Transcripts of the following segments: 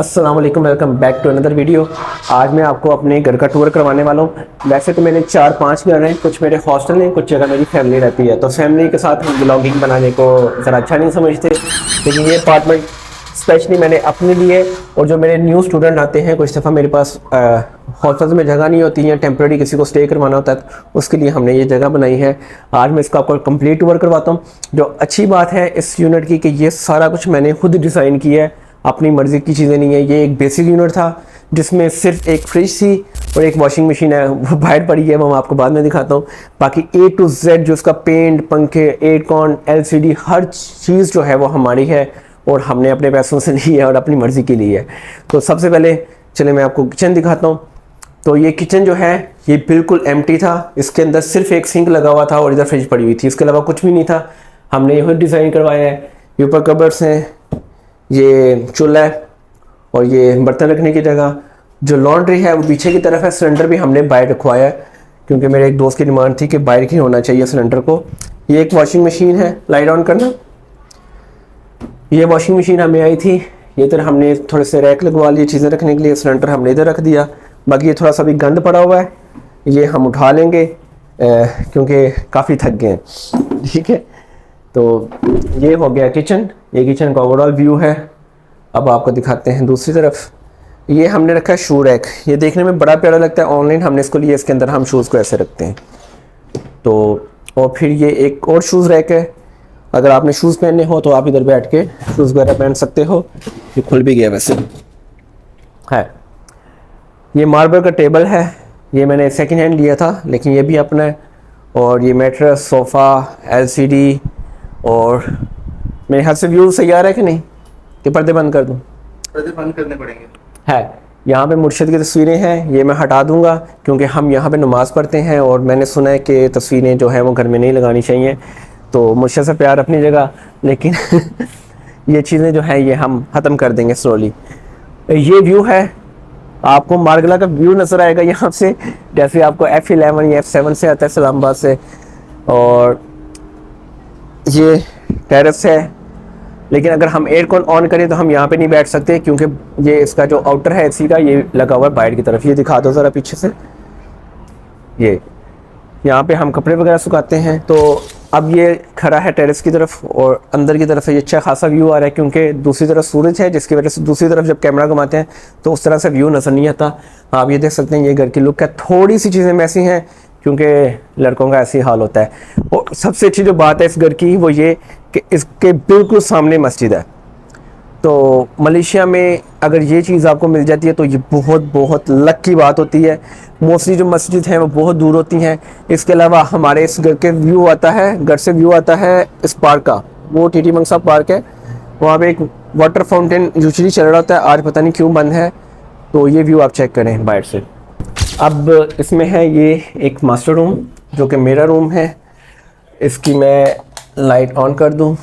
अस्सलाम वालेकुम, welcome back to another video. आज मैं आपको अपने घर का टूर करवाने वाला हूँ। वैसे तो मेरे 4-5 घर हैं, कुछ मेरे हॉस्टल हैं, कुछ जगह मेरी फैमिली रहती है। तो फैमिली के साथ हम ब्लॉगिंग बनाने को ज़रा अच्छा नहीं समझते, लेकिन ये अपार्टमेंट स्पेशली मैंने अपने लिए और जो मेरे न्यू स्टूडेंट आते हैं, कुछ दफ़ा मेरे पास हॉस्टल्स में जगह नहीं होती है, टेम्प्रेरी किसी को स्टे करवाना होता है, तो उसके लिए हमने ये जगह बनाई है। आज मैं इसका आपको कंप्लीट टूर करवाता हूँ। जो अच्छी बात है इस यूनिट की कि ये सारा कुछ मैंने खुद डिज़ाइन किया है, अपनी मर्ज़ी की चीज़ें नहीं है। ये एक बेसिक यूनिट था जिसमें सिर्फ एक फ्रिज थी और एक वॉशिंग मशीन है, वो बाहर पड़ी है, वो मैं आपको बाद में दिखाता हूँ। बाकी A to Z जो उसका पेंट, पंखे, एयरकॉन, LCD हर चीज़ जो है वो हमारी है और हमने अपने पैसों से ली है और अपनी मर्ज़ी की ली है। तो सबसे पहले चले मैं आपको किचन दिखाता हूँ। तो ये किचन जो है ये बिल्कुल एम्प्टी था, इसके अंदर सिर्फ एक सिंक लगा हुआ था और इधर फ्रिज पड़ी हुई थी, इसके अलावा कुछ भी नहीं था। हमने यही डिज़ाइन करवाया है। ये ऊपर कबर्ड्स हैं, ये चूल्हा है और ये बर्तन रखने की जगह। जो लॉन्ड्री है वो पीछे की तरफ है। सिलेंडर भी हमने बाहर रखवाया है क्योंकि मेरे एक दोस्त की डिमांड थी कि बाहर ही होना चाहिए सिलेंडर को। ये एक वॉशिंग मशीन है, लाइट ऑन करना। ये वॉशिंग मशीन हमें आई थी, ये इधर हमने थोड़े से रैक लगवा लिए चीज़ें रखने के लिए। सिलेंडर हमने इधर रख दिया। बाकी ये थोड़ा सा भी गंद पड़ा हुआ है, ये हम उठा लेंगे क्योंकि काफ़ी थक गए हैं। ठीक है, तो ये हो गया किचन। ये किचन का ओवरऑल व्यू है। अब आपको दिखाते हैं दूसरी तरफ। ये हमने रखा है शू रैक। ये देखने में बड़ा प्यारा लगता है, ऑनलाइन हमने इसको लिया। इसके अंदर हम शूज़ को ऐसे रखते हैं। तो और फिर ये एक और शूज़ रैक है। अगर आपने शूज़ पहनने हो तो आप इधर बैठ के शूज़ वगैरह पहन सकते हो। ये खुल भी गया वैसे है। ये मार्बल का टेबल है, ये मैंने सेकंड हैंड लिया था लेकिन ये भी अपना है। और ये मैट्रेस, सोफ़ा, LCD और मेरे हाथ से व्यू सही आ रहा है कि नहीं, कि पर्दे बंद कर दूं? पर्दे बंद करने पड़ेंगे। है यहाँ पे मुर्शिद की तस्वीरें हैं, ये मैं हटा दूंगा क्योंकि हम यहाँ पे नमाज़ पढ़ते हैं और मैंने सुना है कि तस्वीरें जो हैं वो घर में नहीं लगानी चाहिए। तो मुर्शिद से प्यार अपनी जगह, लेकिन ये चीज़ें जो हैं ये हम ख़त्म कर देंगे स्लोली। ये व्यू है, आपको मार्गला का व्यू नज़र आएगा यहाँ से, जैसे आपको F11 या F7 से आता है इस्लामाबाद से। और ये टेरेस है, लेकिन अगर हम एयरकॉन ऑन करें तो हम यहाँ पे नहीं बैठ सकते क्योंकि ये इसका जो आउटर है AC का ये लगा हुआ है बाहर की तरफ। ये दिखा दो ज़रा पीछे से। ये यहाँ पे हम कपड़े वगैरह सुखाते हैं। तो अब ये खड़ा है टेरेस की तरफ और अंदर की तरफ से ये अच्छा खासा व्यू आ रहा है क्योंकि दूसरी तरफ सूरज है, जिसकी वजह से दूसरी तरफ जब कैमरा घुमाते हैं तो उस तरह से व्यू नज़र नहीं आता। आप ये देख सकते हैं, ये घर की लुक है। थोड़ी सी चीज़ें मैसी हैं क्योंकि लड़कों का ऐसे ही हाल होता है। और सबसे अच्छी जो बात है इस घर की वो ये कि इसके बिल्कुल सामने मस्जिद है। तो मलेशिया में अगर ये चीज़ आपको मिल जाती है तो ये बहुत बहुत लक की बात होती है। मोस्टली जो मस्जिद हैं वो बहुत दूर होती हैं। इसके अलावा हमारे इस घर के व्यू आता है, घर से व्यू आता है इस पार्क का, वो टीटी मंगसा पार्क है। वहाँ पे एक वाटर फाउंटेन यूजुअली चल रहा होता है, आज पता नहीं क्यों बंद है। तो ये व्यू आप चेक करें बाहर से। अब इसमें है ये एक मास्टर रूम जो कि मेरा रूम है। इसकी मैं लाइट ऑन कर दूं।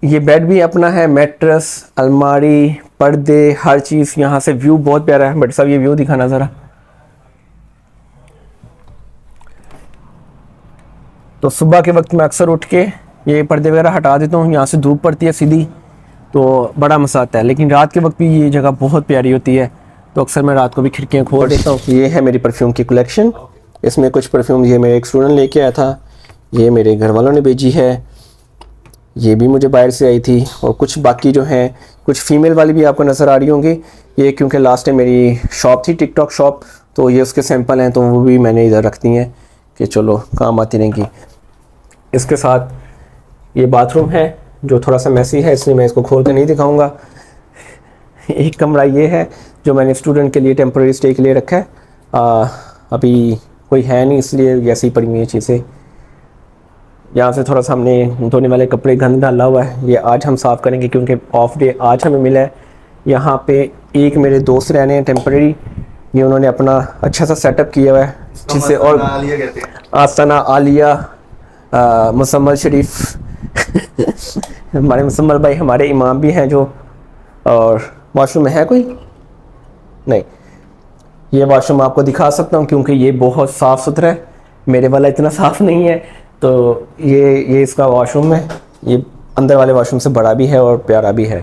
ये बेड भी अपना है, मैट्रेस, अलमारी, पर्दे, हर चीज़। यहाँ से व्यू बहुत प्यारा है। बट सब ये व्यू दिखाना ज़रा। तो सुबह के वक्त मैं अक्सर उठ के ये पर्दे वगैरह हटा देता हूँ, यहाँ से धूप पड़ती है सीधी तो बड़ा मज़ा आता है। लेकिन रात के वक्त भी ये जगह बहुत प्यारी होती है तो अक्सर मैं रात को भी खिड़कियाँ खोल देता हूँ। ये है मेरी परफ्यूम की कलेक्शन। इसमें कुछ परफ्यूम ये मेरे एक स्टूडेंट लेके आया था, ये मेरे घर वालों ने भेजी है, ये भी मुझे बाहर से आई थी। और कुछ बाकी जो हैं, कुछ फीमेल वाली भी आपको नज़र आ रही होंगी। ये क्योंकि लास्ट टाइम मेरी शॉप थी, टिकटॉक शॉप, तो ये उसके सैंपल हैं तो वो भी मैंने इधर रख दी हैं कि चलो काम आती रहेंगी। इसके साथ ये बाथरूम है जो थोड़ा सा मैसी है, इसलिए मैं इसको खोल कर नहीं दिखाऊँगा। एक कमरा ये है जो मैंने स्टूडेंट के लिए टेम्प्रेरी स्टे के लिए रखा है। अभी कोई है नहीं इसलिए ऐसी पड़ी हुई ये चीज़ें। यहाँ से थोड़ा सा हमने धोने वाले कपड़े गंद डाला हुआ है, ये आज हम साफ़ करेंगे क्योंकि ऑफ डे आज हमें मिला है। यहाँ पे एक मेरे दोस्त रहने हैं टेम्प्रेरी, ये उन्होंने अपना अच्छा सा सेटअप किया हुआ है जिससे। और आस्ताना आलिया मुसम्मल शरीफ हमारे मुसम्मल भाई हमारे इमाम भी हैं जो। और वॉशरूम में है कोई नहीं, ये वॉशरूम आपको दिखा सकता हूँ क्योंकि ये बहुत साफ़ सुथरा है, मेरे वाला इतना साफ़ नहीं है। तो ये इसका वॉशरूम है, ये अंदर वाले वॉशरूम से बड़ा भी है और प्यारा भी है।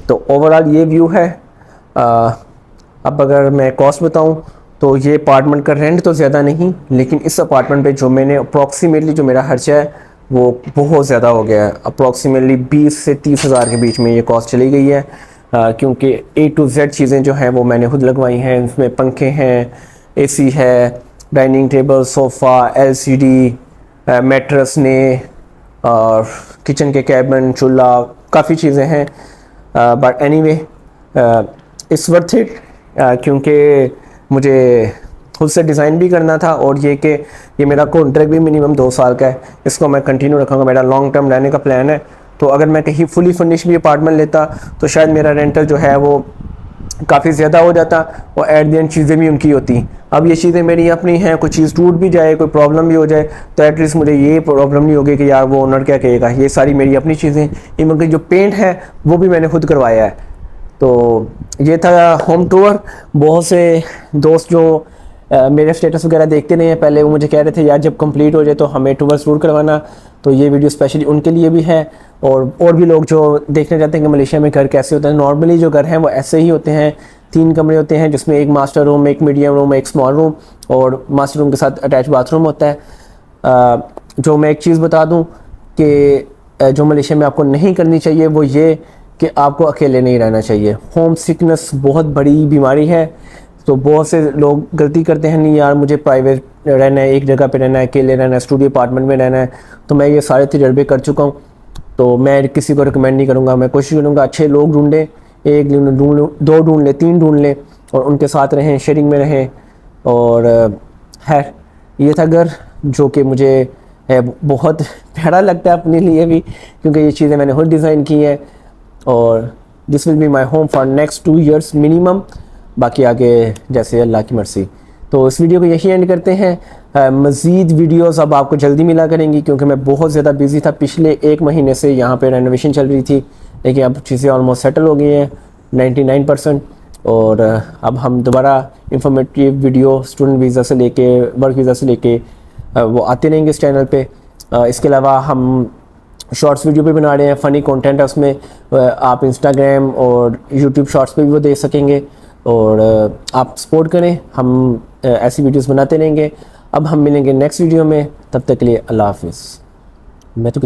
तो ओवरऑल ये व्यू है। अब अगर मैं कॉस्ट बताऊं तो ये अपार्टमेंट का रेंट तो ज़्यादा नहीं, लेकिन इस अपार्टमेंट पे जो मैंने अप्रॉक्सीमेटली जो मेरा खर्चा है वो बहुत ज़्यादा हो गया है। अप्रॉक्सीमेटली 20 से 30 हज़ार के बीच में ये कॉस्ट चली गई है, क्योंकि A to Z चीज़ें जो हैं वो मैंने खुद लगवाई हैं। इसमें पंखे हैं, AC है, dining table, sofa, LCD, mattress ने, और किचन के कैबिन, चूल्हा, काफ़ी चीज़ें हैं। But anyway it's worth it, क्योंकि मुझे खुद से डिज़ाइन भी करना था, और ये कि ये मेरा कॉन्ट्रैक्ट भी मिनिमम 2 साल का है, इसको मैं कंटिन्यू रखूँगा। मेरा लॉन्ग टर्म रहने का प्लान है। तो अगर मैं कहीं फुली फर्निश भी अपार्टमेंट लेता तो शायद मेरा रेंटल जो है वो काफ़ी ज़्यादा हो जाता, और एट द एंड चीज़ें भी उनकी होती। अब ये चीज़ें मेरी अपनी हैं, कोई चीज़ टूट भी जाए, कोई प्रॉब्लम भी हो जाए, तो एटलीस्ट मुझे ये प्रॉब्लम नहीं होगी कि यार वो ओनर क्या कहेगा। ये सारी मेरी अपनी चीज़ें, इवन कि जो पेंट है वो भी मैंने खुद करवाया है। तो ये था होम टूर। बहुत से दोस्त जो मेरे स्टेटस वगैरह देखते नहीं हैं पहले, वो मुझे कह रहे थे यार जब कंप्लीट हो जाए तो हमें टूर ज़रूर करवाना। तो ये वीडियो स्पेशली उनके लिए भी है, और भी लोग जो देखना चाहते हैं कि मलेशिया में घर कैसे होते हैं। नॉर्मली जो घर हैं वो ऐसे ही होते हैं, 3 कमरे होते हैं, जिसमें एक मास्टर रूम, एक मीडियम रूम, एक स्मॉल रूम, और मास्टर रूम के साथ अटैच बाथरूम होता है। जो मैं एक चीज़ बता दूँ कि जो मलेशिया में आपको नहीं करनी चाहिए वो ये कि आपको अकेले नहीं रहना चाहिए। होम सिकनेस बहुत बड़ी बीमारी है। तो बहुत से लोग गलती करते हैं, नहीं यार मुझे प्राइवेट रहना है, एक जगह पे रहना है, अकेले रहना है, स्टूडियो अपार्टमेंट में रहना है। तो मैं ये सारे तजर्बे कर चुका हूँ, तो मैं किसी को रिकमेंड नहीं करूँगा। मैं कोशिश करूँगा अच्छे लोग ढूंढें, 1 ढूंढ, 2 ढूंढ लें, 3 ढूंढ लें, और उनके साथ रहें, शेयरिंग में रहें। और है ये था घर जो कि मुझे बहुत प्यारा लगता है अपने लिए भी, क्योंकि ये चीज़ें मैंने खुद डिज़ाइन की हैं। और this will be my home for next 2 years minimum, बाकी आगे जैसे अल्लाह की मर्ज़ी। तो इस वीडियो को यही एंड करते हैं। मज़ीद वीडियोस अब आपको जल्दी मिला करेंगी, क्योंकि मैं बहुत ज़्यादा बिज़ी था। पिछले 1 महीने से यहाँ पे रेनोवेशन चल रही थी, लेकिन अब चीज़ें ऑलमोस्ट सेटल हो गई हैं 99%। और अब हम दोबारा इंफॉर्मेटिव वीडियो स्टूडेंट वीज़ा से लेके वर्क वीज़ा से लेके वो आते रहेंगे इस चैनल पे। इसके अलावा हम शॉर्ट्स वीडियो भी बना रहे हैं, फ़नी कंटेंट है उसमें। आप इंस्टाग्राम और यूट्यूब शॉर्ट्स पे भी वो देख सकेंगे, और आप सपोर्ट करें, हम ऐसी वीडियोस बनाते रहेंगे। अब हम मिलेंगे नेक्स्ट वीडियो में, तब तक के लिए अल्लाह हाफिज़। मैं तो